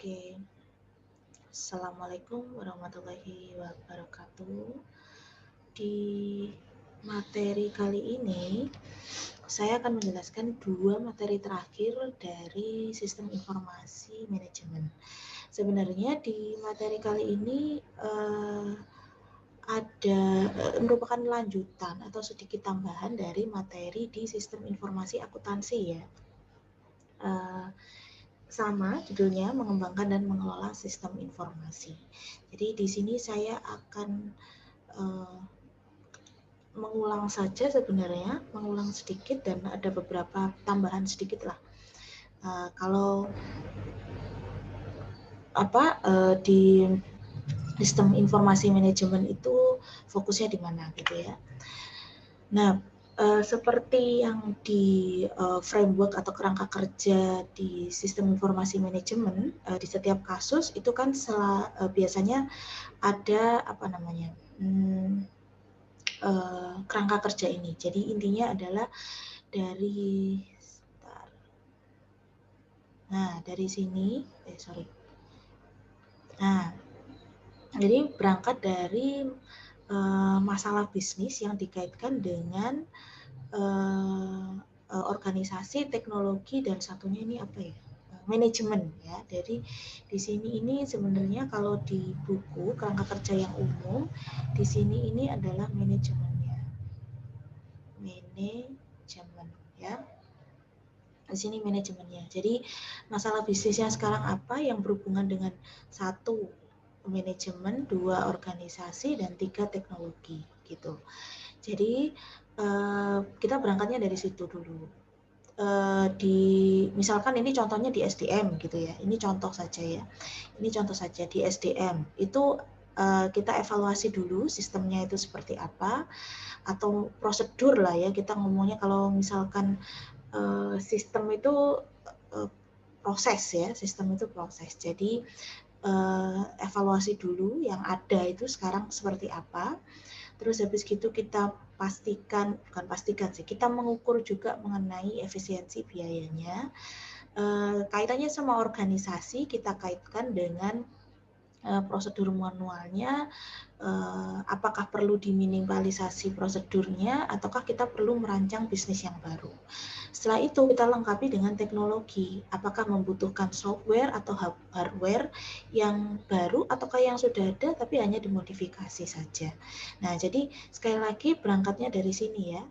Oke, Assalamualaikum warahmatullahi wabarakatuh. Di materi kali ini, saya akan menjelaskan dua materi terakhir dari sistem informasi manajemen. Sebenarnya di materi kali ini merupakan lanjutan atau sedikit tambahan dari materi di sistem informasi akuntansi ya. Sama judulnya, mengembangkan dan mengelola sistem informasi. Jadi di sini saya akan mengulang saja sebenarnya, mengulang sedikit dan ada beberapa tambahan sedikit lah. Kalau di sistem informasi manajemen itu fokusnya di mana gitu ya. Nah, seperti yang di framework atau kerangka kerja di sistem informasi manajemen, di setiap kasus itu kan biasanya ada kerangka kerja ini. Jadi intinya adalah dari sini, jadi berangkat dari masalah bisnis yang dikaitkan dengan organisasi, teknologi, dan satunya ini manajemen ya. Jadi di sini ini sebenarnya kalau di buku kerangka kerja yang umum, di sini ini adalah manajemennya. Manajemen ya. Di sini manajemennya. Jadi masalah bisnisnya sekarang apa yang berhubungan dengan satu manajemen, dua organisasi, dan tiga teknologi gitu. Jadi kita berangkatnya dari situ dulu. Misalkan ini contohnya di SDM gitu ya. Ini contoh saja ya. Ini contoh saja di SDM. Itu kita evaluasi dulu sistemnya itu seperti apa, atau prosedur lah ya. Kita ngomongnya kalau misalkan sistem itu proses ya, sistem itu proses. Jadi evaluasi dulu yang ada itu sekarang seperti apa. Terus habis gitu kita kita mengukur juga mengenai efisiensi biayanya. Kaitannya sama organisasi, kita kaitkan dengan prosedur manualnya, apakah perlu diminimalisasi prosedurnya, ataukah kita perlu merancang bisnis yang baru. Setelah itu kita lengkapi dengan teknologi, apakah membutuhkan software atau hardware yang baru, ataukah yang sudah ada tapi hanya dimodifikasi saja. Nah, jadi sekali lagi berangkatnya dari sini ya,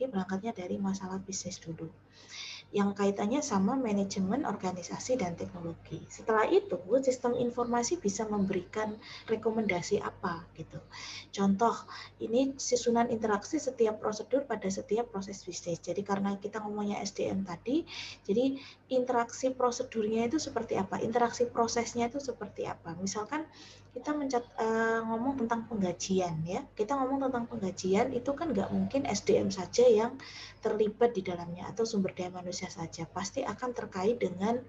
berangkatnya dari masalah bisnis dulu, yang kaitannya sama manajemen, organisasi, dan teknologi. Setelah itu, sistem informasi bisa memberikan rekomendasi apa gitu. Contoh, ini susunan interaksi setiap prosedur pada setiap proses bisnis. Jadi karena kita ngomongnya SDM tadi, jadi interaksi prosedurnya itu seperti apa, interaksi prosesnya itu seperti apa. Misalkan kita ngomong tentang penggajian ya, kita ngomong tentang penggajian itu kan nggak mungkin SDM saja yang terlibat di dalamnya atau sumber daya manusia saja, pasti akan terkait dengan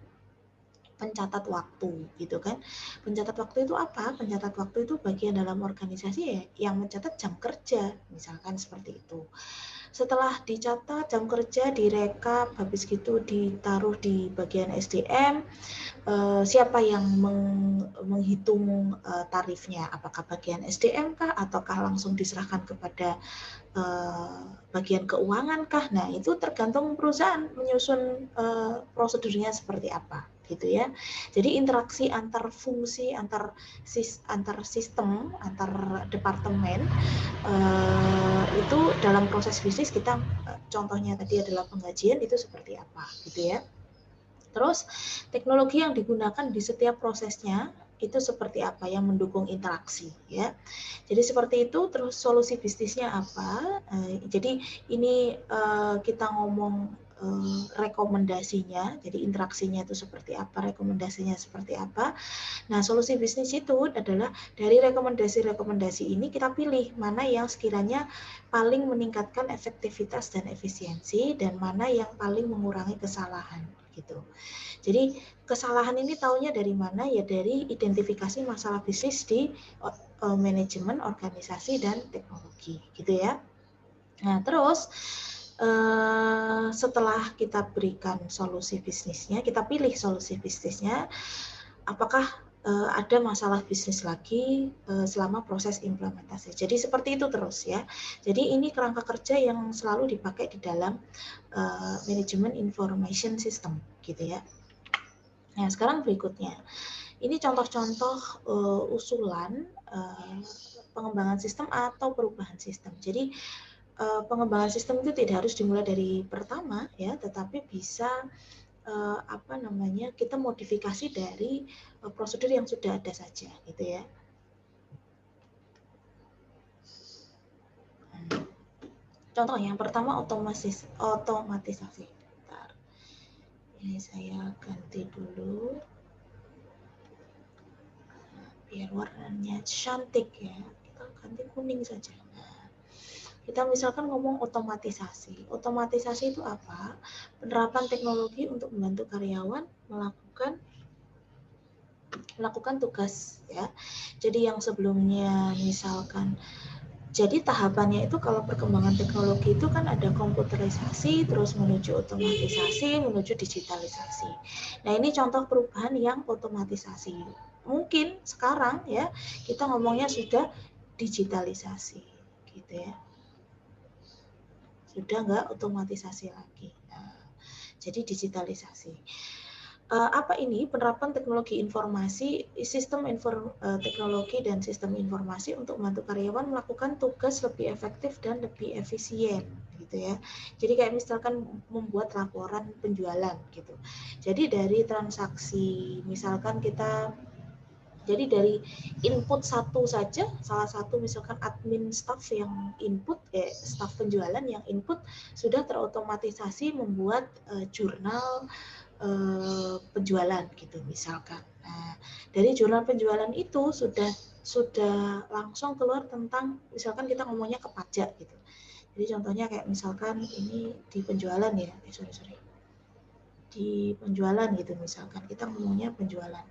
pencatat waktu gitu kan. Pencatat waktu itu apa? Pencatat waktu itu bagian dalam organisasi ya, yang mencatat jam kerja misalkan seperti itu. Setelah dicatat jam kerja, direkap, habis gitu ditaruh di bagian SDM, siapa yang menghitung tarifnya, apakah bagian SDM kah ataukah langsung diserahkan kepada bagian keuangan kah? Nah, itu tergantung perusahaan menyusun prosedurnya seperti apa gitu ya. Jadi interaksi antar fungsi, antar sistem, antar departemen itu dalam proses bisnis kita, contohnya tadi adalah penggajian, itu seperti apa gitu ya. Terus teknologi yang digunakan di setiap prosesnya itu seperti apa yang mendukung interaksi ya. Jadi seperti itu. Terus solusi bisnisnya apa? Jadi ini kita ngomong rekomendasinya, jadi interaksinya itu seperti apa, rekomendasinya seperti apa. Nah, solusi bisnis itu adalah dari rekomendasi-rekomendasi ini kita pilih mana yang sekiranya paling meningkatkan efektivitas dan efisiensi, dan mana yang paling mengurangi kesalahan gitu. Jadi kesalahan ini taunya dari mana ya, dari identifikasi masalah bisnis di manajemen, organisasi, dan teknologi gitu ya. Nah, terus setelah kita berikan solusi bisnisnya, kita pilih solusi bisnisnya, apakah ada masalah bisnis lagi selama proses implementasi. Jadi seperti itu terus ya. Jadi ini kerangka kerja yang selalu dipakai di dalam manajemen information system gitu ya. Nah, sekarang berikutnya. Ini contoh-contoh usulan pengembangan sistem atau perubahan sistem. Jadi pengembangan sistem itu tidak harus dimulai dari pertama ya, tetapi bisa kita modifikasi dari prosedur yang sudah ada saja gitu ya. Contoh yang pertama otomatisasi. Bentar. Ini saya ganti dulu biar warnanya cantik ya. Kita ganti kuning saja. Nah, kita misalkan ngomong otomatisasi. Otomatisasi itu apa? Penerapan teknologi untuk membantu karyawan melakukan tugas ya. Jadi yang sebelumnya misalkan jadi tahapannya itu kalau perkembangan teknologi itu kan ada komputerisasi, terus menuju otomatisasi, menuju digitalisasi. Nah ini contoh perubahan yang otomatisasi. Mungkin sekarang ya kita ngomongnya sudah digitalisasi, gitu ya. Sudah nggak otomatisasi lagi. Nah, jadi digitalisasi. Apa ini penerapan teknologi informasi, teknologi dan sistem informasi untuk membantu karyawan melakukan tugas lebih efektif dan lebih efisien gitu ya. Jadi kayak misalkan membuat laporan penjualan gitu. Jadi dari transaksi misalkan jadi dari input satu saja, salah satu misalkan admin staff yang input, staff penjualan yang input sudah terotomatisasi membuat jurnal penjualan gitu misalkan. Nah, dari jurnal penjualan itu sudah langsung keluar tentang misalkan kita ngomongnya ke pajak gitu. Jadi contohnya kayak misalkan ini di penjualan ya, di penjualan gitu misalkan kita ngomongnya penjualan.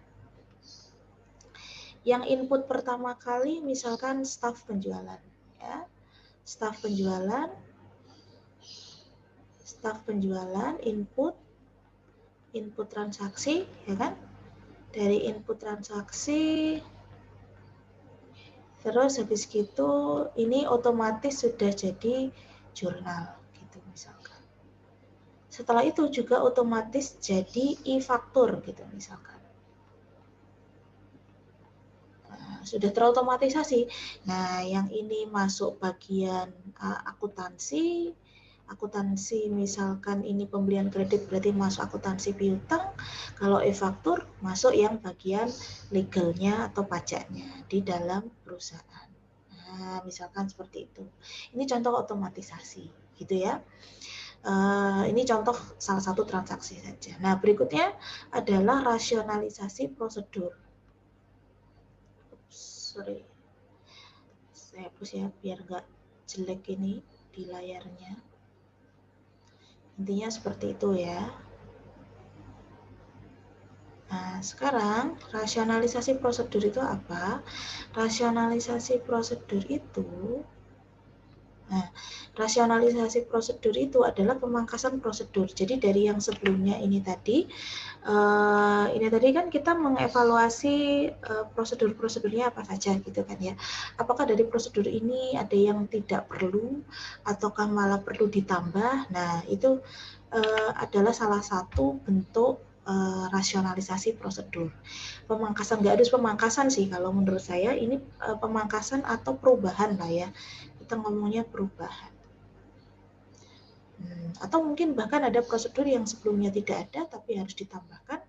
Yang input pertama kali misalkan staf penjualan ya. Staf penjualan input transaksi ya kan. Dari input transaksi terus habis gitu ini otomatis sudah jadi jurnal gitu misalkan. Setelah itu juga otomatis jadi e-faktur gitu misalkan. Sudah terotomatisasi. Nah, yang ini masuk bagian akuntansi misalkan ini pembelian kredit berarti masuk akuntansi piutang. Kalau e-faktur masuk yang bagian legalnya atau pajaknya di dalam perusahaan. Nah, misalkan seperti itu. Ini contoh otomatisasi, gitu ya. Ini contoh salah satu transaksi saja. Nah, berikutnya adalah rasionalisasi prosedur. Sorry, saya hapus ya biar nggak jelek ini di layarnya. Intinya seperti itu ya. Nah, sekarang rasionalisasi prosedur itu apa? Rasionalisasi prosedur itu rasionalisasi prosedur itu adalah pemangkasan prosedur. Jadi dari yang sebelumnya ini tadi kan kita mengevaluasi prosedur-prosedurnya apa saja gitu kan ya. Apakah dari prosedur ini ada yang tidak perlu ataukah malah perlu ditambah? Nah, itu adalah salah satu bentuk rasionalisasi prosedur. Pemangkasan, nggak harus pemangkasan sih kalau menurut saya ini pemangkasan atau perubahan lah ya. Kita ngomongnya perubahan. Atau mungkin bahkan ada prosedur yang sebelumnya tidak ada tapi harus ditambahkan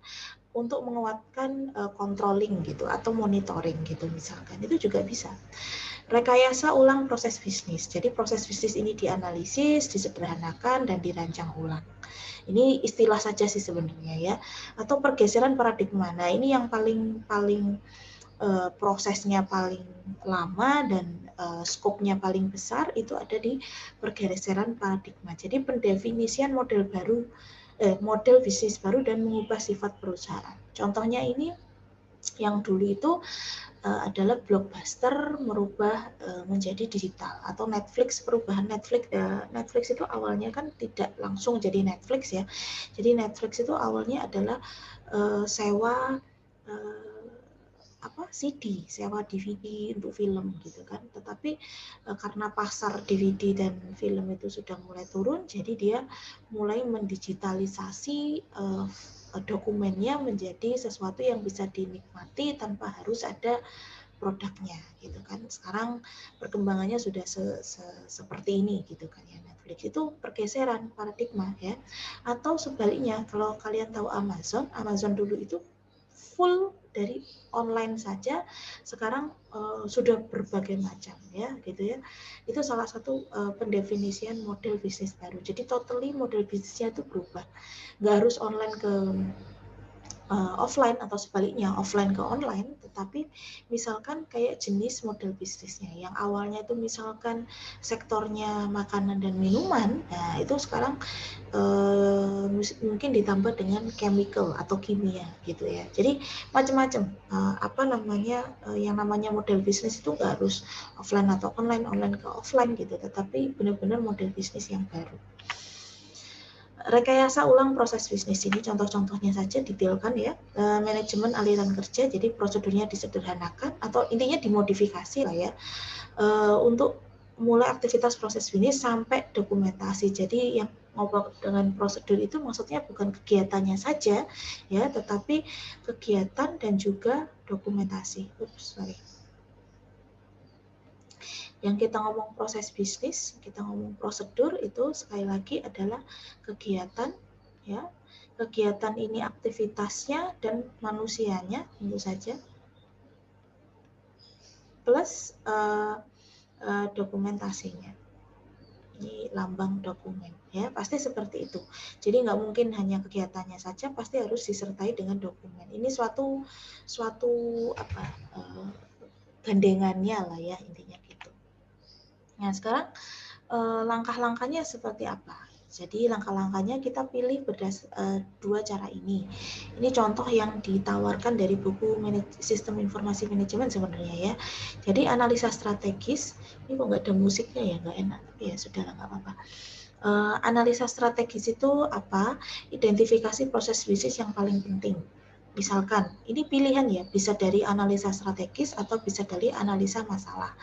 untuk menguatkan controlling gitu atau monitoring gitu misalkan. Itu juga bisa. Rekayasa ulang proses bisnis. Jadi proses bisnis ini dianalisis, disederhanakan dan dirancang ulang. Ini istilah saja sih sebenarnya ya. Atau pergeseran paradigma. Nah, ini yang paling prosesnya paling lama dan skopnya paling besar itu ada di pergeseran paradigma. Jadi pendefinisian model bisnis baru dan mengubah sifat perusahaan. Contohnya ini yang dulu itu adalah Blockbuster merubah menjadi digital atau Netflix, perubahan Netflix. Netflix itu awalnya kan tidak langsung jadi Netflix ya. Jadi Netflix itu awalnya adalah sewa CD, sewa DVD untuk film gitu kan. Tetapi karena pasar DVD dan film itu sudah mulai turun, jadi dia mulai mendigitalisasi dokumennya menjadi sesuatu yang bisa dinikmati tanpa harus ada produknya gitu kan. Sekarang perkembangannya sudah seperti ini gitu kan ya. Netflix itu pergeseran paradigma ya. Atau sebaliknya, kalau kalian tahu Amazon dulu itu full dari online saja, sekarang sudah berbagai macam ya gitu ya. Itu salah satu pendefinisian model bisnis baru. Jadi totally model bisnisnya itu berubah. Nggak harus online ke offline atau sebaliknya offline ke online, tetapi misalkan kayak jenis model bisnisnya yang awalnya itu misalkan sektornya makanan dan minuman, nah itu sekarang mungkin ditambah dengan chemical atau kimia gitu ya. Jadi macam-macam yang namanya model bisnis itu nggak harus offline atau online ke offline gitu, tetapi benar-benar model bisnis yang baru. Rekayasa ulang proses bisnis ini contoh-contohnya saja detailkan ya. Manajemen aliran kerja, jadi prosedurnya disederhanakan atau intinya dimodifikasi lah ya, untuk mulai aktivitas proses bisnis sampai dokumentasi. Jadi yang ngobrol dengan prosedur itu maksudnya bukan kegiatannya saja ya, tetapi kegiatan dan juga dokumentasi. Yang kita ngomong proses bisnis, kita ngomong prosedur, itu sekali lagi adalah kegiatan ya. Kegiatan ini aktivitasnya dan manusianya tentu saja, plus dokumentasinya. Ini lambang dokumen ya, pasti seperti itu. Jadi nggak mungkin hanya kegiatannya saja, pasti harus disertai dengan dokumen. Ini suatu gandengannya lah ya, intinya gitu. Nah sekarang langkah-langkahnya seperti apa? Jadi langkah-langkahnya kita pilih dua cara ini. Ini contoh yang ditawarkan dari buku Sistem Informasi Manajemen sebenarnya ya. Jadi analisa strategis, ini kok nggak ada musiknya ya, nggak enak. Tapi ya sudah lah, nggak apa-apa. Analisa strategis itu apa? Identifikasi proses bisnis yang paling penting. Misalkan, ini pilihan ya, bisa dari analisa strategis atau bisa dari analisa masalah.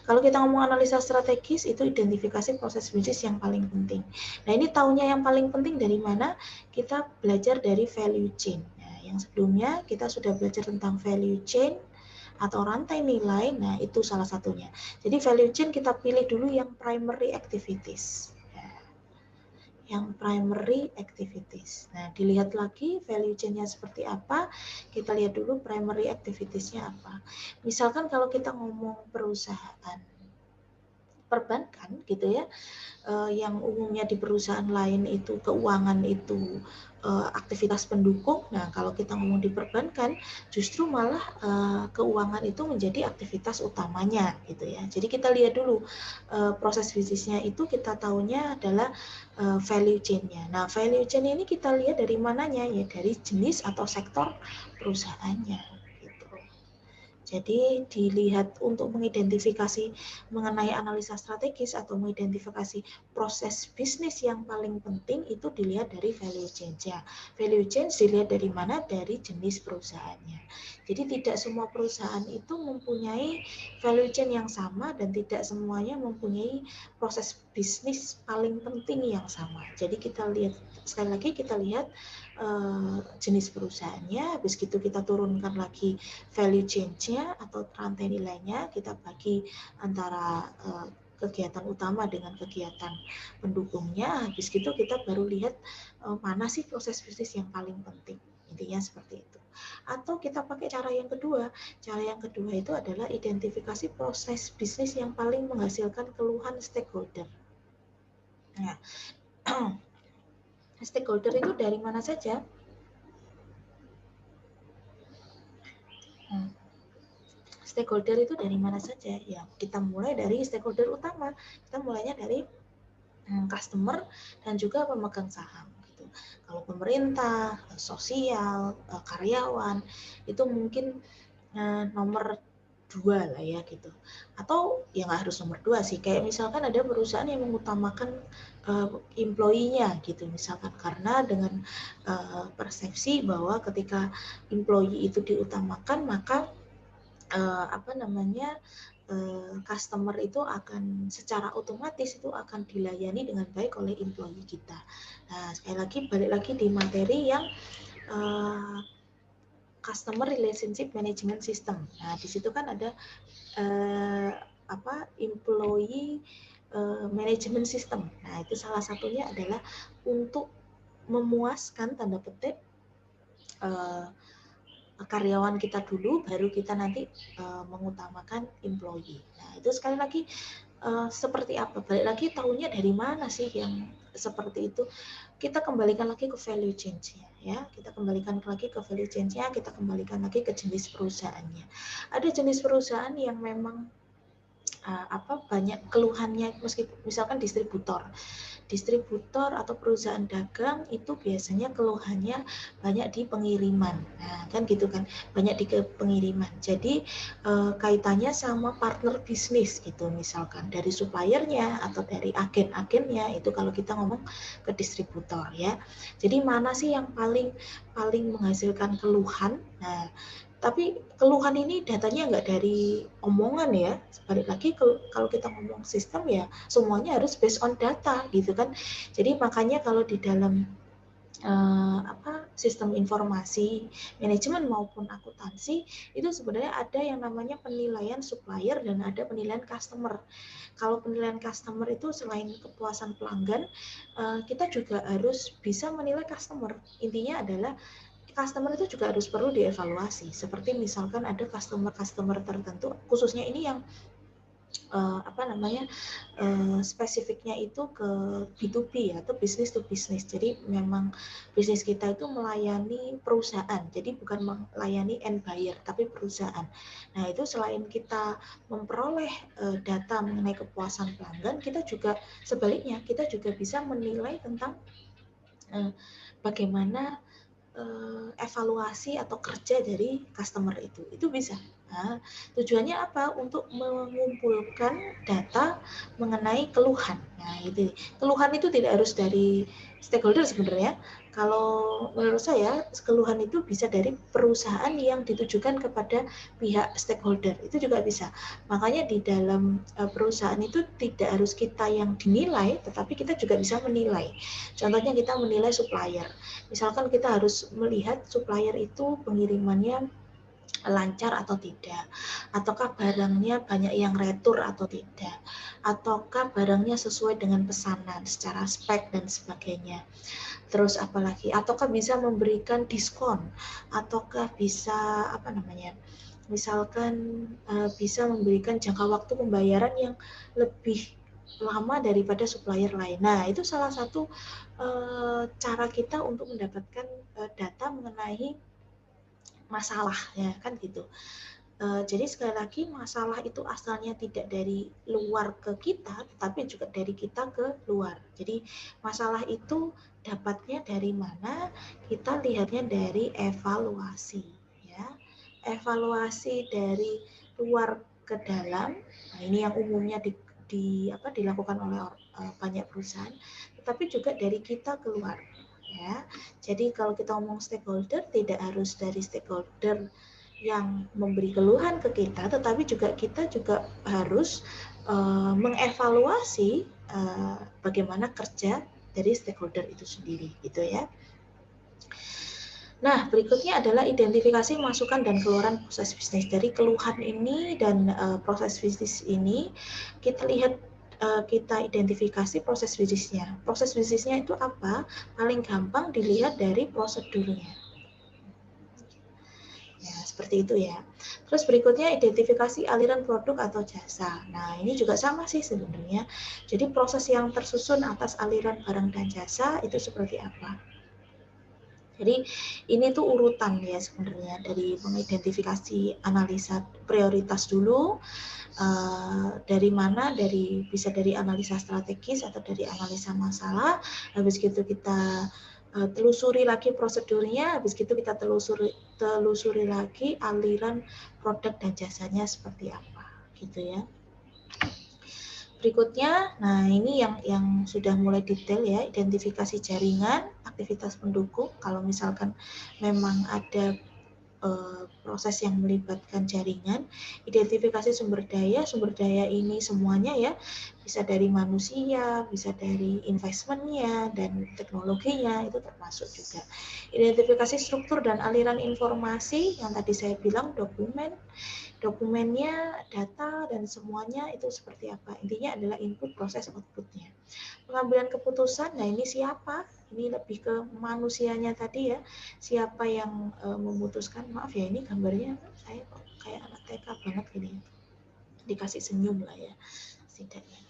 Kalau kita ngomong analisa strategis, itu identifikasi proses bisnis yang paling penting. Nah, ini tahunya yang paling penting dari mana? Kita belajar dari value chain. Nah, yang sebelumnya kita sudah belajar tentang value chain atau rantai nilai, nah itu salah satunya. Jadi value chain kita pilih dulu yang primary activities. Yang primary activities. Nah, dilihat lagi value chain-nya seperti apa, kita lihat dulu primary activities-nya apa. Misalkan kalau kita ngomong perusahaan perbankan gitu ya, yang umumnya di perusahaan lain itu keuangan itu aktivitas pendukung. Nah, kalau kita ngomong di perbankan, justru malah keuangan itu menjadi aktivitas utamanya gitu ya. Jadi kita lihat dulu proses bisnisnya itu kita tahunya adalah value chain-nya. Nah, value chain ini kita lihat dari mananya ya, dari jenis atau sektor perusahaannya. Jadi dilihat untuk mengidentifikasi mengenai analisa strategis atau mengidentifikasi proses bisnis yang paling penting itu dilihat dari value chain-nya. Value chain dilihat dari mana? Dari jenis perusahaannya. Jadi tidak semua perusahaan itu mempunyai value chain yang sama dan tidak semuanya mempunyai proses bisnis paling penting yang sama. Jadi kita lihat, sekali lagi kita lihat jenis perusahaannya, habis gitu kita turunkan lagi value chain-nya atau rantai nilainya, kita bagi antara kegiatan utama dengan kegiatan pendukungnya, habis gitu kita baru lihat mana sih proses bisnis yang paling penting, intinya seperti itu. Atau kita pakai cara yang kedua itu adalah identifikasi proses bisnis yang paling menghasilkan keluhan stakeholder. Nah, stakeholder itu dari mana saja? Stakeholder itu dari mana saja? Ya, kita mulai dari stakeholder utama. Kita mulainya dari customer dan juga pemegang saham. Gitu. Kalau pemerintah, sosial, karyawan, itu mungkin nomor 2 lah ya gitu. Atau ya nggak harus nomor 2 sih. Kayak misalkan ada perusahaan yang mengutamakan employee-nya gitu misalkan, karena dengan persepsi bahwa ketika employee itu diutamakan maka customer itu akan secara otomatis itu akan dilayani dengan baik oleh employee kita. Nah, sekali lagi balik lagi di materi yang customer relationship management system. Nah, di situ kan ada employee management system. Nah, itu salah satunya adalah untuk memuaskan tanda petik karyawan kita dulu, baru kita nanti mengutamakan employee. Nah, itu sekali lagi seperti apa? Balik lagi tahunya dari mana sih yang seperti itu? Kita kembalikan lagi ke value change-nya, ya. Kita kembalikan lagi ke value change-nya, kita kembalikan lagi ke jenis perusahaannya. Ada jenis perusahaan yang memang banyak keluhannya, meskipun misalkan distributor atau perusahaan dagang itu biasanya keluhannya banyak di pengiriman. Nah, kan gitu kan, banyak di pengiriman. Jadi kaitannya sama partner bisnis gitu, misalkan dari suppliernya atau dari agen-agennya, itu kalau kita ngomong ke distributor, ya. Jadi mana sih yang paling menghasilkan keluhan? Nah, tapi keluhan ini datanya nggak dari omongan, ya. Balik lagi kalau kita ngomong sistem, ya semuanya harus based on data gitu kan. Jadi makanya kalau di dalam sistem informasi manajemen maupun akuntansi itu sebenarnya ada yang namanya penilaian supplier dan ada penilaian customer. Kalau penilaian customer itu selain kepuasan pelanggan, kita juga harus bisa menilai customer. Intinya adalah customer itu juga harus perlu dievaluasi. Seperti misalkan ada customer tertentu, khususnya ini yang spesifiknya itu ke B2B, ya, atau business to business. Jadi memang bisnis kita itu melayani perusahaan, jadi bukan melayani end buyer tapi perusahaan. Nah, itu selain kita memperoleh data mengenai kepuasan pelanggan, kita juga sebaliknya kita juga bisa menilai tentang bagaimana evaluasi atau kerja dari customer itu bisa. Nah, tujuannya apa? Untuk mengumpulkan data mengenai keluhan. Nah, itu keluhan itu tidak harus dari stakeholder sebenarnya. Kalau menurut saya keluhan itu bisa dari perusahaan yang ditujukan kepada pihak stakeholder, itu juga bisa. Makanya di dalam perusahaan itu tidak harus kita yang dinilai, tetapi kita juga bisa menilai. Contohnya kita menilai supplier. Misalkan kita harus melihat supplier itu pengirimannya lancar atau tidak, ataukah barangnya banyak yang retur atau tidak, ataukah barangnya sesuai dengan pesanan secara spek dan sebagainya. Terus apalagi, ataukah bisa memberikan diskon, ataukah bisa misalkan bisa memberikan jangka waktu pembayaran yang lebih lama daripada supplier lain. Nah, itu salah satu cara kita untuk mendapatkan data mengenai masalah, ya kan gitu. Jadi sekali lagi masalah itu asalnya tidak dari luar ke kita, tetapi juga dari kita ke luar. Jadi masalah itu dapatnya dari mana? Kita lihatnya dari evaluasi, ya. Evaluasi dari luar ke dalam. Nah, ini yang umumnya dilakukan oleh banyak perusahaan, tetapi juga dari kita keluar, ya. Jadi kalau kita ngomong stakeholder, tidak harus dari stakeholder yang memberi keluhan ke kita, tetapi kita juga harus mengevaluasi bagaimana kerja dari stakeholder itu sendiri, gitu ya. Nah, berikutnya adalah identifikasi masukan dan keluaran proses bisnis. Dari keluhan ini dan proses bisnis ini, kita lihat, kita identifikasi proses bisnisnya. Proses bisnisnya itu apa? Paling gampang dilihat dari prosedurnya. Ya, seperti itu ya. Terus berikutnya identifikasi aliran produk atau jasa. Nah, ini juga sama sih sebenarnya. Jadi proses yang tersusun atas aliran barang dan jasa itu seperti apa? Jadi ini tuh urutan ya sebenarnya dari mengidentifikasi analisa prioritas dulu, dari mana, bisa dari analisa strategis atau dari analisa masalah. Habis gitu kita telusuri lagi prosedurnya, habis gitu kita telusuri lagi aliran produk dan jasanya seperti apa, gitu ya. Berikutnya, nah ini yang sudah mulai detail ya, identifikasi jaringan, aktivitas pendukung. Kalau misalkan memang ada proses yang melibatkan jaringan, identifikasi sumber daya ini semuanya ya, bisa dari manusia, bisa dari investmentnya dan teknologinya, itu termasuk juga. Identifikasi struktur dan aliran informasi yang tadi saya bilang, dokumennya, data, dan semuanya itu seperti apa. Intinya adalah input, proses, outputnya. Pengambilan keputusan, nah ini siapa? Ini lebih ke manusianya tadi ya, siapa yang memutuskan. Maaf ya, ini gambarnya saya kok kayak anak TK banget gini, dikasih senyum lah ya setidaknya.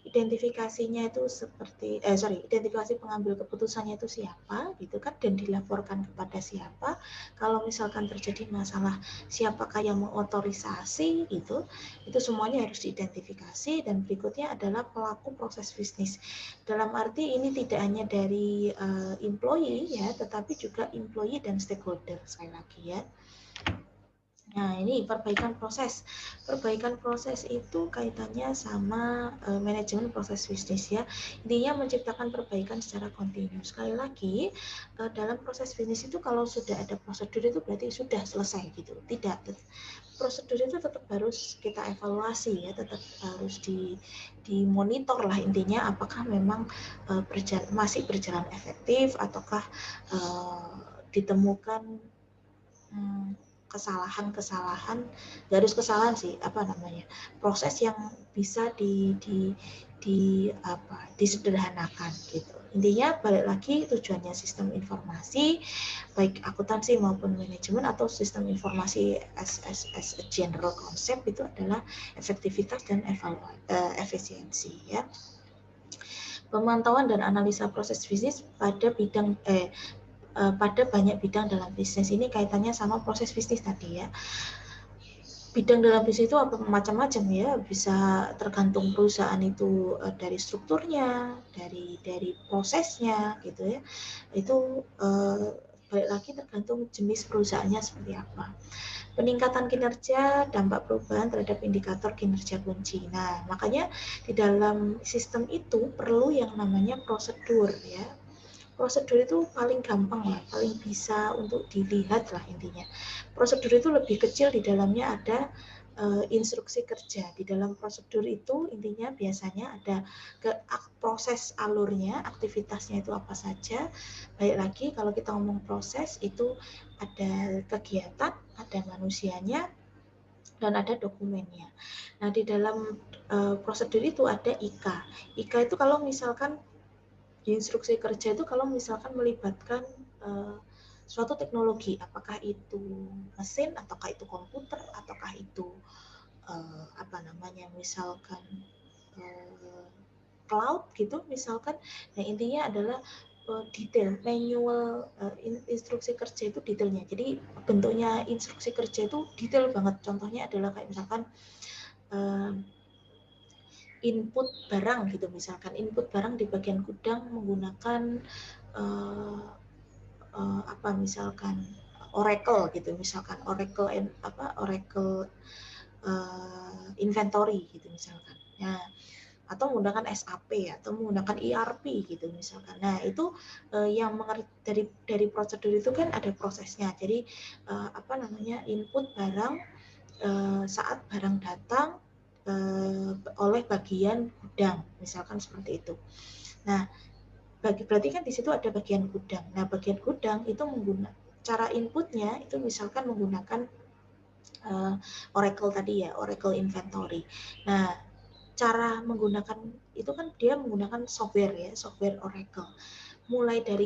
Identifikasinya itu seperti identifikasi pengambil keputusannya itu siapa gitu kan, dan dilaporkan kepada siapa. Kalau misalkan terjadi masalah, siapakah yang mengotorisasi itu semuanya harus diidentifikasi. Dan berikutnya adalah pelaku proses bisnis. Dalam arti ini tidak hanya dari employee ya, tetapi juga employee dan stakeholder sekali lagi ya. Nah, ini perbaikan proses. Perbaikan proses itu kaitannya sama manajemen proses bisnis ya. Intinya menciptakan perbaikan secara kontinu. Sekali lagi, dalam proses bisnis itu kalau sudah ada prosedur itu berarti sudah selesai gitu. Tidak. Prosedur itu tetap harus kita evaluasi ya, tetap harus dimonitor lah intinya, apakah memang masih berjalan efektif ataukah ditemukan kesalahan-kesalahan, nggak harus kesalahan sih, proses yang bisa disederhanakan gitu. Intinya balik lagi, tujuannya sistem informasi baik akuntansi maupun manajemen atau sistem informasi as a general concept itu adalah efektivitas dan efisiensi ya. Pemantauan dan analisa proses bisnis pada banyak bidang dalam bisnis. Ini kaitannya sama proses bisnis tadi ya. Bidang dalam bisnis itu macam-macam ya, bisa tergantung perusahaan itu dari strukturnya, dari prosesnya gitu ya. Itu balik lagi tergantung jenis perusahaannya seperti apa. Peningkatan kinerja, dampak perubahan terhadap indikator kinerja kunci. Nah, makanya di dalam sistem itu perlu yang namanya prosedur ya. Prosedur itu paling gampang ya, paling bisa untuk dilihat lah intinya. Prosedur itu lebih kecil, di dalamnya ada instruksi kerja. Di dalam prosedur itu intinya biasanya ada proses alurnya, aktivitasnya itu apa saja. Baik lagi kalau kita ngomong proses itu ada kegiatan, ada manusianya, dan ada dokumennya. Nah, di dalam prosedur itu ada IK. IK itu kalau misalkan di instruksi kerja itu kalau misalkan melibatkan suatu teknologi, apakah itu mesin, ataukah itu komputer, ataukah itu misalkan cloud gitu misalkan. Nah, intinya adalah detail manual instruksi kerja itu detailnya. Jadi bentuknya instruksi kerja itu detail banget. Contohnya adalah kayak misalkan input barang gitu, misalkan input barang di bagian gudang menggunakan misalkan Oracle gitu, misalkan Oracle inventory gitu misalkan. Nah, atau menggunakan SAP atau menggunakan ERP gitu misalkan. Nah, itu yang dari prosedur itu kan ada prosesnya. Jadi input barang saat barang datang oleh bagian gudang, misalkan seperti itu. Nah, berarti kan di situ ada bagian gudang. Nah, bagian gudang itu cara inputnya itu misalkan menggunakan Oracle tadi ya, Oracle Inventory. Nah, cara menggunakan itu kan dia menggunakan software ya, software Oracle. Mulai dari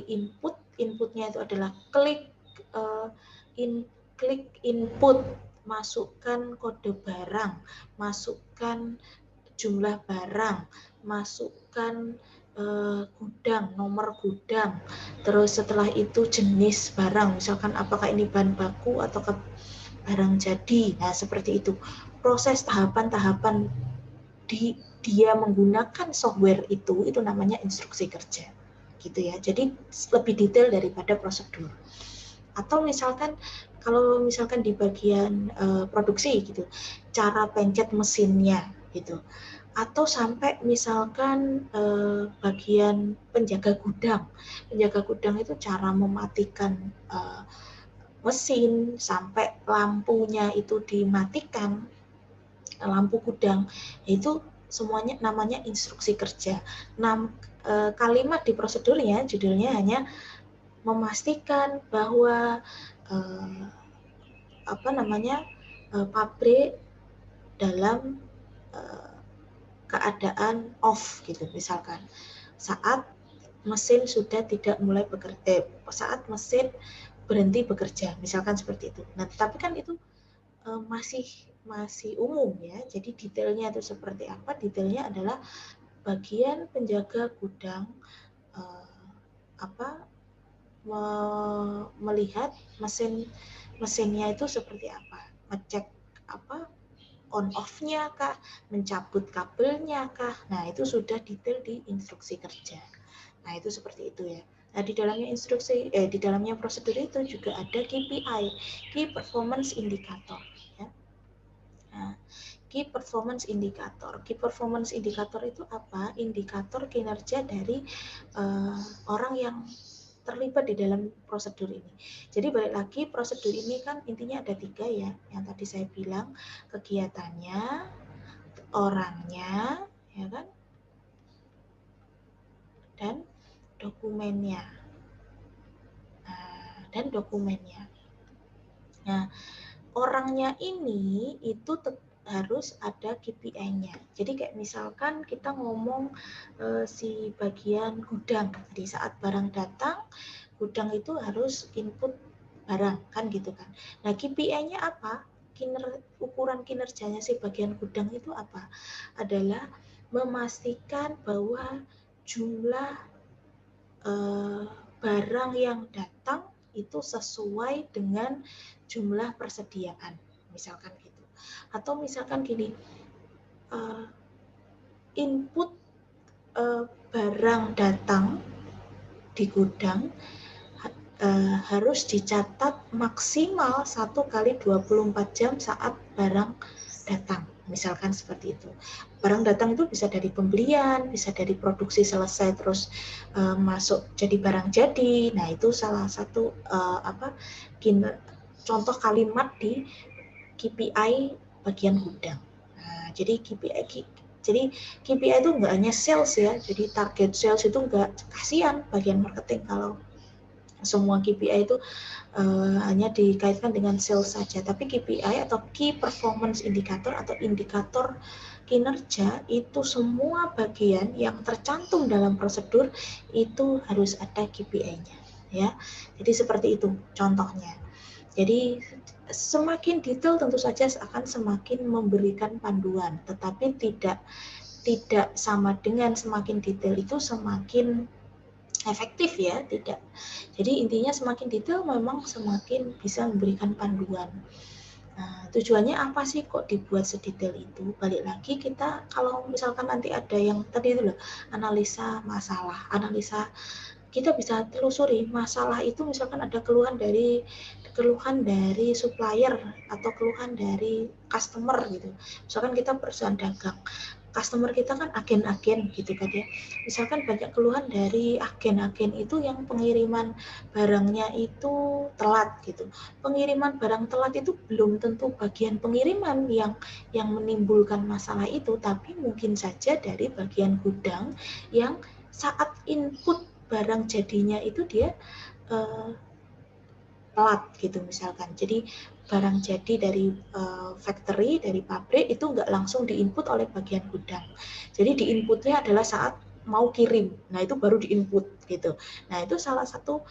inputnya itu adalah klik input, masukkan kode barang, masukkan jumlah barang, masukkan gudang, nomor gudang, terus setelah itu jenis barang, misalkan apakah ini bahan baku atau barang jadi. Nah, seperti itu proses tahapan-tahapan dia menggunakan software itu namanya instruksi kerja gitu ya. Jadi lebih detail daripada prosedur. Atau misalkan kalau misalkan di bagian produksi gitu, cara pencet mesinnya gitu, atau sampai misalkan bagian penjaga gudang itu cara mematikan mesin sampai lampunya itu dimatikan, lampu gudang, itu semuanya namanya instruksi kerja. Kalimat di prosedurnya, judulnya hanya memastikan bahwa pabrik dalam keadaan off gitu, misalkan saat mesin sudah tidak mulai bekerja, saat mesin berhenti bekerja, misalkan seperti itu. Nah, tapi kan itu masih umum ya. Jadi detailnya itu seperti apa? Detailnya adalah bagian penjaga gudang melihat mesinnya itu seperti apa, ngecek on off-nya kah, mencabut kabelnya kah. Nah, itu sudah detail di instruksi kerja. Nah, itu seperti itu ya. Nah, di dalamnya prosedur itu juga ada KPI, Key Performance Indicator ya. Nah, Key Performance Indicator. Key Performance Indicator itu apa? Indikator kinerja dari orang yang terlibat di dalam prosedur ini. Jadi balik lagi, prosedur ini kan intinya ada 3 ya, yang tadi saya bilang, kegiatannya, orangnya, ya kan, dan dokumennya. Nah, orangnya ini itu harus ada KPI-nya. Jadi kayak misalkan kita ngomong si bagian gudang, di saat barang datang, gudang itu harus input barang, kan gitu kan. Nah, KPI-nya apa? Ukuran kinerjanya si bagian gudang itu apa? Adalah memastikan bahwa jumlah barang yang datang itu sesuai dengan jumlah persediaan, misalkan gitu. Atau misalkan gini, input barang datang di gudang harus dicatat maksimal 1 kali 24 jam saat barang datang, misalkan seperti itu. Barang datang itu bisa dari pembelian, bisa dari produksi selesai terus masuk jadi barang jadi. Nah, itu salah satu contoh kalimat di KPI bagian gudang. Nah, jadi KPI itu nggak hanya sales ya, jadi target sales itu nggak, kasihan bagian marketing kalau semua KPI itu hanya dikaitkan dengan sales saja. Tapi KPI atau Key Performance Indicator atau indikator kinerja itu semua bagian yang tercantum dalam prosedur itu harus ada KPI-nya ya. Jadi seperti itu contohnya. Jadi semakin detail tentu saja akan semakin memberikan panduan, tetapi tidak sama dengan semakin detail itu semakin efektif ya, tidak. Jadi intinya semakin detail memang semakin bisa memberikan panduan. Nah, tujuannya apa sih kok dibuat sedetail itu? Balik lagi, kita kalau misalkan nanti ada yang tadi itu loh, analisa masalah, kita bisa telusuri masalah itu, misalkan ada keluhan dari supplier atau keluhan dari customer gitu. Misalkan kita perusahaan dagang, customer kita kan agen-agen gitu kan ya. Misalkan banyak keluhan dari agen-agen itu yang pengiriman barangnya itu telat gitu. Pengiriman barang telat itu belum tentu bagian pengiriman yang menimbulkan masalah itu, tapi mungkin saja dari bagian gudang yang saat input barang jadinya itu dia telat gitu misalkan. Jadi barang jadi dari factory, dari pabrik itu nggak langsung diinput oleh bagian gudang. Jadi diinputnya adalah saat mau kirim. Nah, itu baru diinput gitu. Nah, itu salah satu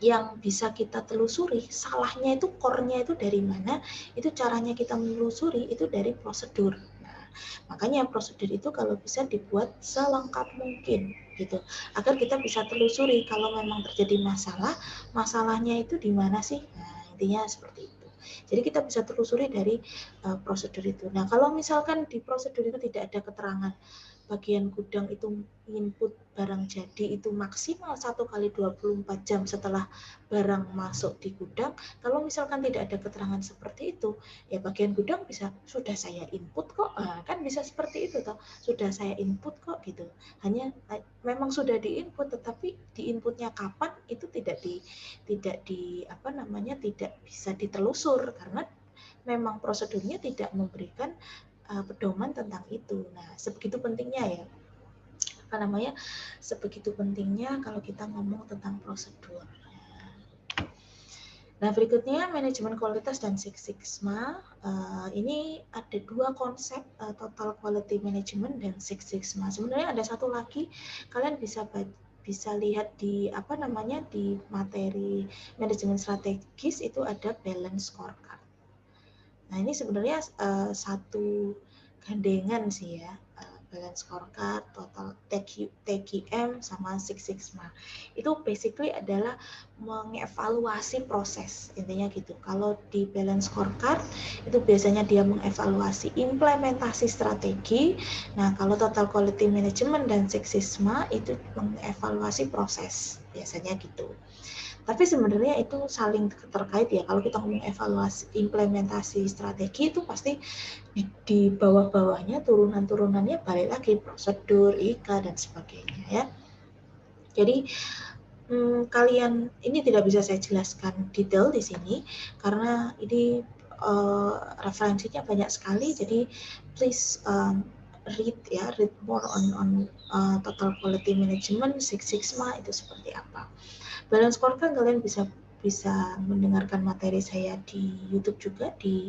yang bisa kita telusuri, salahnya itu core-nya itu dari mana, itu caranya kita menelusuri itu dari prosedur. Nah, makanya prosedur itu kalau bisa dibuat selengkap mungkin gitu, agar kita bisa telusuri kalau memang terjadi masalahnya itu di mana sih. Nah, intinya seperti itu. Jadi kita bisa telusuri dari prosedur itu. Nah, kalau misalkan di prosedur itu tidak ada keterangan bagian gudang itu input barang jadi itu maksimal 1 kali 24 jam setelah barang masuk di gudang. Kalau misalkan tidak ada keterangan seperti itu, ya bagian gudang bisa, sudah saya input kok, kan bisa seperti itu toh, sudah saya input kok gitu. Hanya memang sudah diinput, tetapi diinputnya kapan itu tidak bisa ditelusur karena memang prosedurnya tidak memberikan pedoman tentang itu. Nah, sebegitu pentingnya ya, sebegitu pentingnya kalau kita ngomong tentang prosedur. Nah, berikutnya manajemen kualitas dan Six Sigma. Ini ada dua konsep, total quality management dan Six Sigma. Sebenarnya ada satu lagi, kalian bisa lihat di di materi manajemen strategis itu ada balance scorecard. Nah, ini sebenarnya satu gandengan sih ya, balance scorecard, total TQM sama Six Sigma. Itu basically adalah mengevaluasi proses, intinya gitu. Kalau di balance scorecard itu biasanya dia mengevaluasi implementasi strategi. Nah, kalau total quality management dan Six Sigma itu mengevaluasi proses, biasanya gitu. Tapi sebenarnya itu saling terkait ya. Kalau kita ngomong evaluasi implementasi strategi itu pasti di bawah-bawahnya turunan-turunannya balik lagi prosedur, IK dan sebagainya ya. Jadi kalian ini tidak bisa saya jelaskan detail di sini karena ini referensinya banyak sekali. Jadi please read more on total quality management, Six Sigma itu seperti apa. Balance scorecard kalian bisa mendengarkan materi saya di YouTube juga di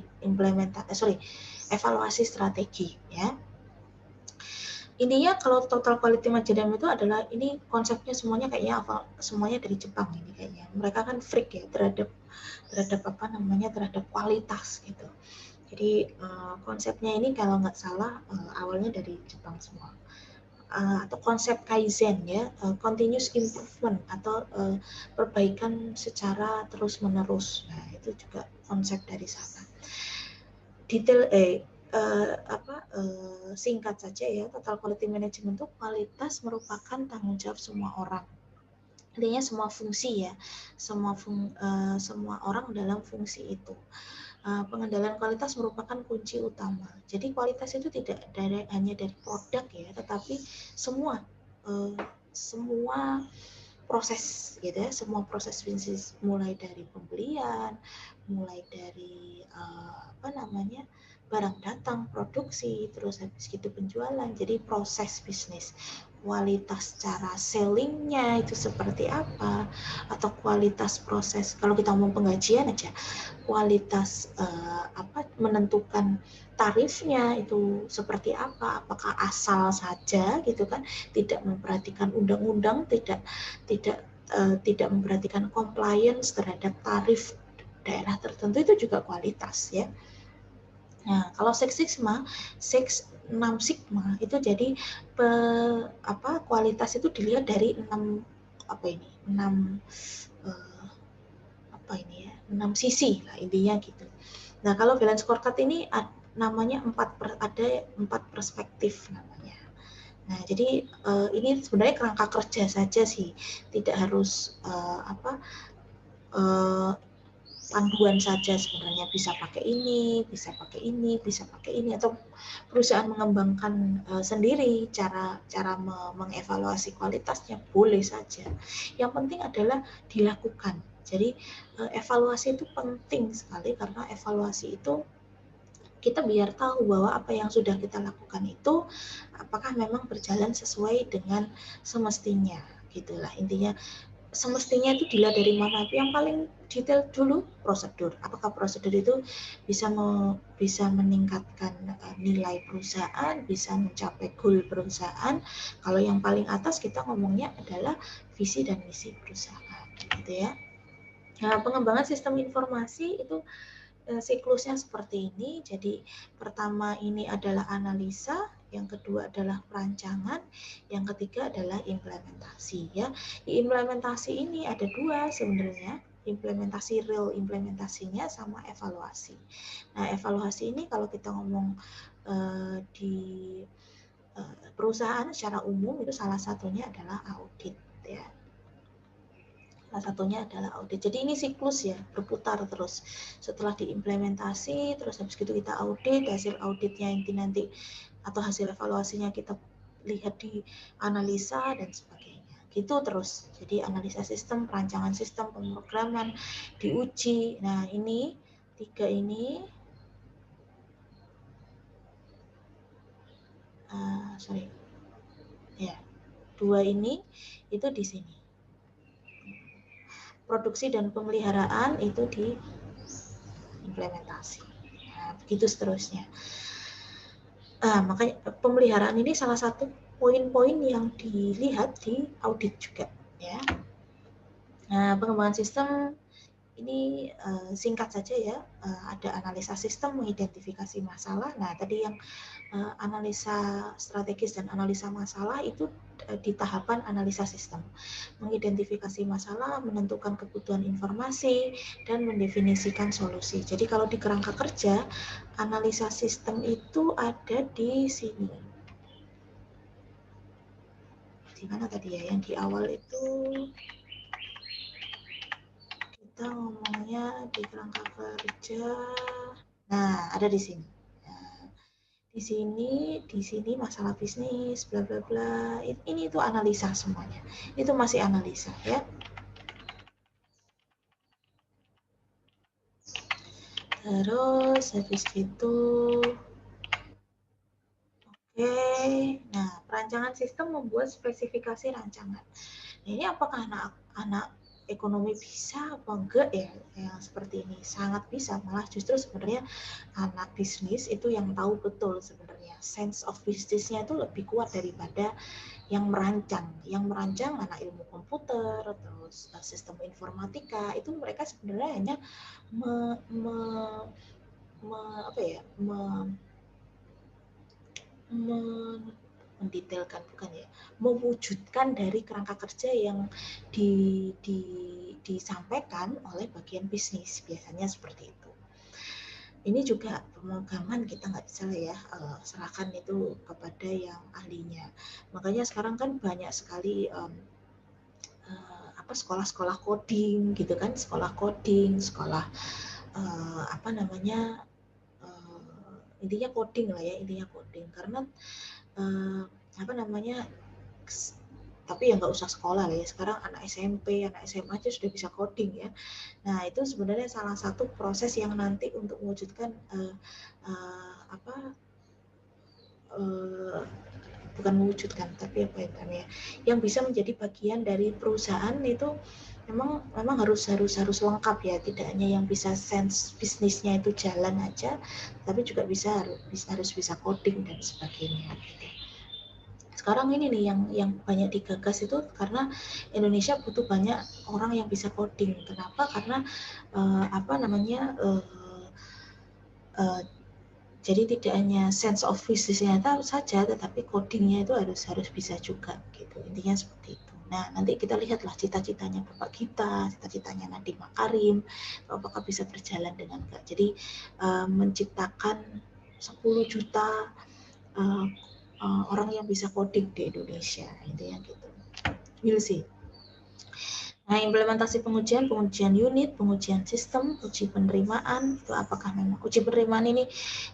evaluasi strategi ya. Intinya kalau total quality management itu adalah ini konsepnya semuanya kayaknya semuanya dari Jepang ini kayaknya. Mereka kan freak ya terhadap terhadap kualitas gitu. Jadi konsepnya ini kalau nggak salah awalnya dari Jepang semua. Atau konsep Kaizen ya, continuous improvement atau perbaikan secara terus-menerus. Nah, itu juga konsep dari sana. Detail singkat saja ya, total quality management itu kualitas merupakan tanggung jawab semua orang. Artinya semua fungsi ya, semua orang dalam fungsi itu. Pengendalian kualitas merupakan kunci utama. Jadi kualitas itu tidak hanya dari produk ya, tetapi semua proses gitu ya, semua proses bisnis mulai dari pembelian, mulai dari barang datang, produksi, terus habis gitu penjualan. Jadi proses bisnis. Kualitas cara sellingnya itu seperti apa, atau kualitas proses kalau kita ngomong penggajian aja, kualitas menentukan tarifnya itu seperti apa, apakah asal saja gitu kan, tidak memperhatikan undang-undang, tidak memperhatikan compliance terhadap tarif daerah tertentu, itu juga kualitas ya. Nah, kalau Six Sigma, 6 Sigma itu jadi kualitas itu dilihat dari 6 sisi lah intinya gitu. Nah, kalau balance scorecard ini namanya ada 4 perspektif namanya. Nah, jadi ini sebenarnya kerangka kerja saja sih, tidak harus panduan saja sebenarnya, bisa pakai ini, bisa pakai ini, bisa pakai ini, atau perusahaan mengembangkan sendiri cara mengevaluasi kualitasnya boleh saja. Yang penting adalah dilakukan. Jadi evaluasi itu penting sekali karena evaluasi itu kita biar tahu bahwa apa yang sudah kita lakukan itu apakah memang berjalan sesuai dengan semestinya, gitulah intinya. Semestinya itu dilihat dari mana? Yang paling detail dulu prosedur. Apakah prosedur itu bisa meningkatkan nilai perusahaan, bisa mencapai goal perusahaan. Kalau yang paling atas kita ngomongnya adalah visi dan misi perusahaan, gitu ya. Nah, pengembangan sistem informasi itu siklusnya seperti ini. Jadi pertama ini adalah analisa, yang kedua adalah perancangan, yang ketiga adalah implementasi ya. Di implementasi ini ada dua sebenarnya, implementasi real implementasinya sama evaluasi. Nah, evaluasi ini kalau kita ngomong di perusahaan secara umum itu salah satunya adalah audit ya. Salah satunya adalah audit. Jadi ini siklus ya, berputar terus. Setelah diimplementasi, terus habis itu kita audit, hasil auditnya nanti atau hasil evaluasinya kita lihat di analisa dan sebagainya. Gitu terus. Jadi analisa sistem, perancangan sistem, pemrograman, diuji. Nah, ini 3 ini sorry. Ya, 2 ini itu di sini. Produksi dan pemeliharaan itu di implementasi. Nah, begitu seterusnya. Makanya pemeliharaan ini salah satu poin-poin yang dilihat di audit juga ya. Nah, pengembangan sistem ini singkat saja ya, ada analisa sistem, mengidentifikasi masalah. Nah, tadi yang analisa strategis dan analisa masalah itu di tahapan analisa sistem. Mengidentifikasi masalah, menentukan kebutuhan informasi, dan mendefinisikan solusi. Jadi kalau di kerangka kerja, analisa sistem itu ada di sini. Di mana tadi ya, yang di awal itu kita ngomongnya di kerangka kerja. Nah, ada di sini. Nah, di sini masalah bisnis, bla bla bla. Ini itu analisa semuanya. Itu masih analisa ya. Terus habis itu, oke. Nah, perancangan sistem membuat spesifikasi rancangan. Ini apakah anak ekonomi bisa apa enggak ya yang seperti ini? Sangat bisa, malah justru sebenarnya anak bisnis itu yang tahu betul sebenarnya sense of business-nya itu lebih kuat daripada yang merancang. Yang merancang anak ilmu komputer, terus sistem informatika, itu mereka sebenarnya hanya mendetailkan, bukan ya, mewujudkan dari kerangka kerja yang disampaikan oleh bagian bisnis, biasanya seperti itu. Ini juga pemrograman kita nggak bisa ya serahkan itu kepada yang ahlinya. Makanya sekarang kan banyak sekali sekolah-sekolah coding gitu kan, sekolah coding, sekolah intinya coding lah ya, intinya coding. Karena tapi ya nggak usah sekolah lah ya, sekarang anak SMP, anak SMA aja sudah bisa coding ya. Nah, itu sebenarnya salah satu proses yang nanti untuk mewujudkan bukan mewujudkan, tapi apa ya, yang bisa menjadi bagian dari perusahaan itu memang harus lengkap ya, tidak hanya yang bisa sense bisnisnya itu jalan aja, tapi juga harus bisa coding dan sebagainya. Sekarang ini nih yang banyak digagas itu karena Indonesia butuh banyak orang yang bisa coding. Kenapa? Karena jadi tidak hanya sense of business-nya saja, tetapi codingnya itu harus bisa juga gitu. Intinya seperti itu. Nah, nanti kita lihatlah cita-citanya Bapak kita, cita-citanya Nadiem Makarim, apakah bisa berjalan dengan enggak. Jadi menciptakan 10 juta orang yang bisa coding di Indonesia, intinya gitu. We'll see. Nah, implementasi pengujian unit, pengujian sistem, uji penerimaan, itu apakah memang uji penerimaan ini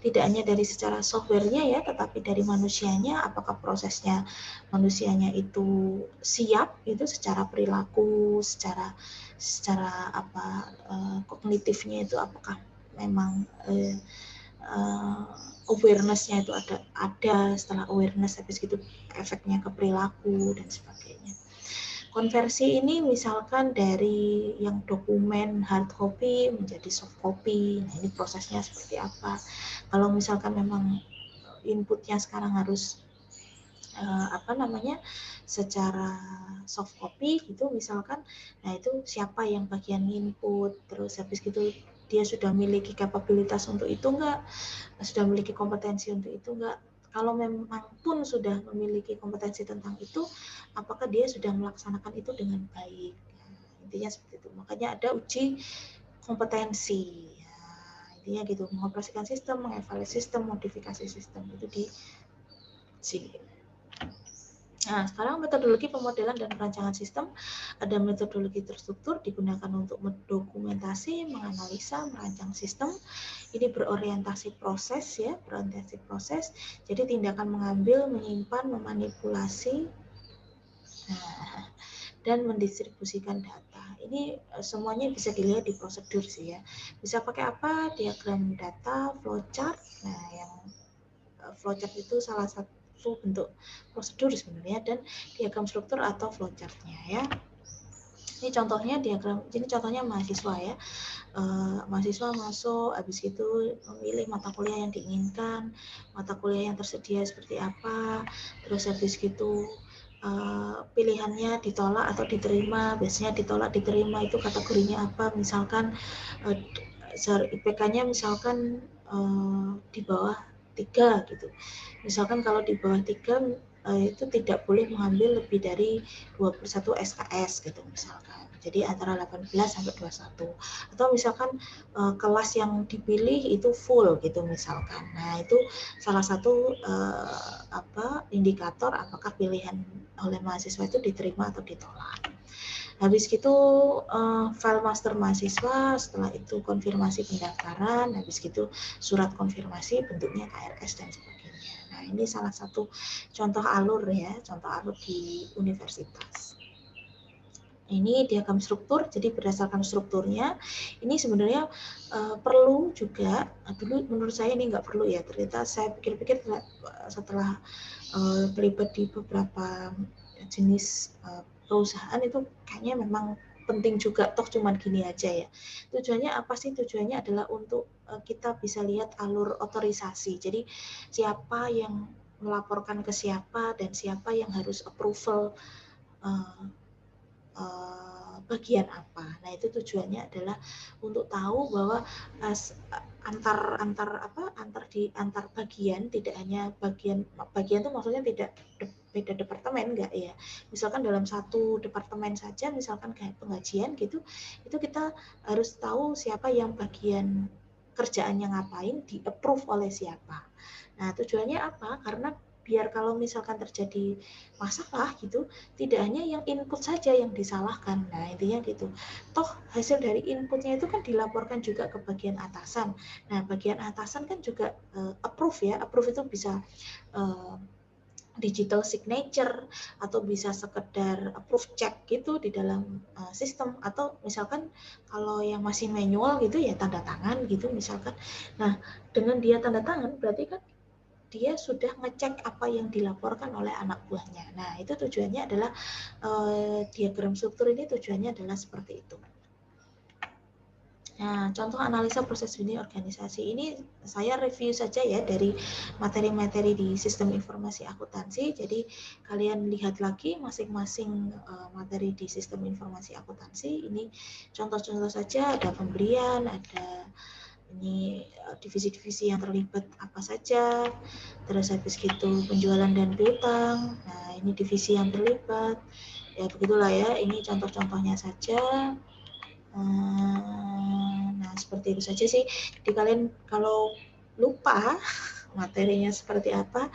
tidak hanya dari secara softwarenya ya, tetapi dari manusianya, apakah prosesnya manusianya itu siap, itu secara perilaku, secara kognitifnya itu apakah memang awareness-nya itu ada setelah awareness habis gitu efeknya ke perilaku dan sebagainya. Konversi ini misalkan dari yang dokumen hard copy menjadi soft copy. Nah, ini prosesnya seperti apa? Kalau misalkan memang inputnya sekarang harus secara soft copy gitu misalkan, nah itu siapa yang bagian input, terus habis gitu dia sudah memiliki kapabilitas untuk itu enggak, sudah memiliki kompetensi untuk itu enggak. Kalau memang pun sudah memiliki kompetensi tentang itu, apakah dia sudah melaksanakan itu dengan baik? Nah, intinya seperti itu. Makanya ada uji kompetensi. Nah, intinya gitu, mengoperasikan sistem, mengevaluasi sistem, modifikasi sistem itu di uji. Nah, sekarang metodologi pemodelan dan perancangan sistem. Ada metodologi terstruktur digunakan untuk mendokumentasi, menganalisa, merancang sistem. Ini berorientasi proses ya, berorientasi proses. Jadi tindakan mengambil, menyimpan, memanipulasi, dan mendistribusikan data. Ini semuanya bisa dilihat di prosedur sih ya. Bisa pakai apa? Diagram data, flowchart. Nah, yang flowchart itu salah satu bentuk prosedur sebenarnya, dan diagram struktur atau flowchartnya ya. Ini contohnya diagram, ini contohnya mahasiswa ya. Mahasiswa masuk, habis itu memilih mata kuliah yang diinginkan, mata kuliah yang tersedia seperti apa, terus habis gitu pilihannya ditolak atau diterima. Biasanya ditolak diterima itu kategorinya apa, misalkan IPK-nya misalkan di bawah 3 gitu. Misalkan kalau di bawah 3 itu tidak boleh mengambil lebih dari 21 SKS gitu misalkan. Jadi antara 18 sampai 21. Atau misalkan kelas yang dipilih itu full gitu misalkan. Nah, itu salah satu indikator apakah pilihan oleh mahasiswa itu diterima atau ditolak. Habis itu file master mahasiswa, setelah itu konfirmasi pendaftaran, habis itu surat konfirmasi bentuknya KRS dan sebagainya. Nah, ini salah satu contoh alur ya, contoh alur di universitas. Ini diagram struktur, jadi berdasarkan strukturnya, ini sebenarnya perlu juga, dulu menurut saya ini nggak perlu ya, ternyata saya pikir-pikir setelah terlibat di beberapa jenis perusahaan itu kayaknya memang penting juga, toh cuman gini aja ya. Tujuannya apa sih? Tujuannya adalah untuk kita bisa lihat alur otorisasi, jadi siapa yang melaporkan ke siapa dan siapa yang harus approval bagian apa. Nah, itu tujuannya adalah untuk tahu bahwa antar bagian, tidak hanya bagian itu maksudnya tidak beda departemen enggak ya. Misalkan dalam satu departemen saja, misalkan kayak pengajian gitu, itu kita harus tahu siapa yang bagian kerjaannya ngapain, di approve oleh siapa. Nah, tujuannya apa? Karena biar kalau misalkan terjadi masalah gitu, tidak hanya yang input saja yang disalahkan. Nah, intinya gitu. Toh hasil dari inputnya itu kan dilaporkan juga ke bagian atasan. Nah, bagian atasan kan juga approve ya. Approve itu bisa digital signature atau bisa sekedar approve check gitu di dalam sistem, atau misalkan kalau yang masih manual gitu ya tanda tangan gitu misalkan. Nah, dengan dia tanda tangan berarti kan dia sudah ngecek apa yang dilaporkan oleh anak buahnya. Nah, itu tujuannya adalah diagram struktur ini tujuannya adalah seperti itu. Nah, contoh analisa proses bisnis organisasi ini saya review saja ya dari materi-materi di sistem informasi akuntansi. Jadi kalian lihat lagi masing-masing materi di sistem informasi akuntansi. Ini contoh-contoh saja, ada pembelian, ada ini divisi-divisi yang terlibat apa saja, terus habis gitu penjualan dan piutang. Nah, ini divisi yang terlibat, ya begitulah ya, ini contoh-contohnya saja. Nah, seperti itu saja sih. Jadi kalian kalau lupa materinya seperti apa,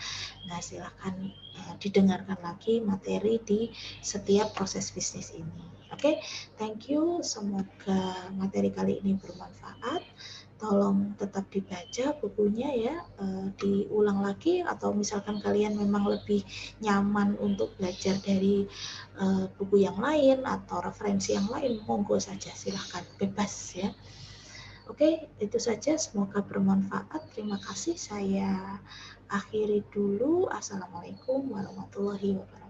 nah silahkan didengarkan lagi materi di setiap proses bisnis ini. Oke, thank you. Semoga materi kali ini bermanfaat. Tolong tetap dibaca bukunya ya, diulang lagi, atau misalkan kalian memang lebih nyaman untuk belajar dari buku yang lain atau referensi yang lain, monggo saja, silahkan, bebas ya. Oke, itu saja, semoga bermanfaat. Terima kasih, saya akhiri dulu. Assalamualaikum warahmatullahi wabarakatuh.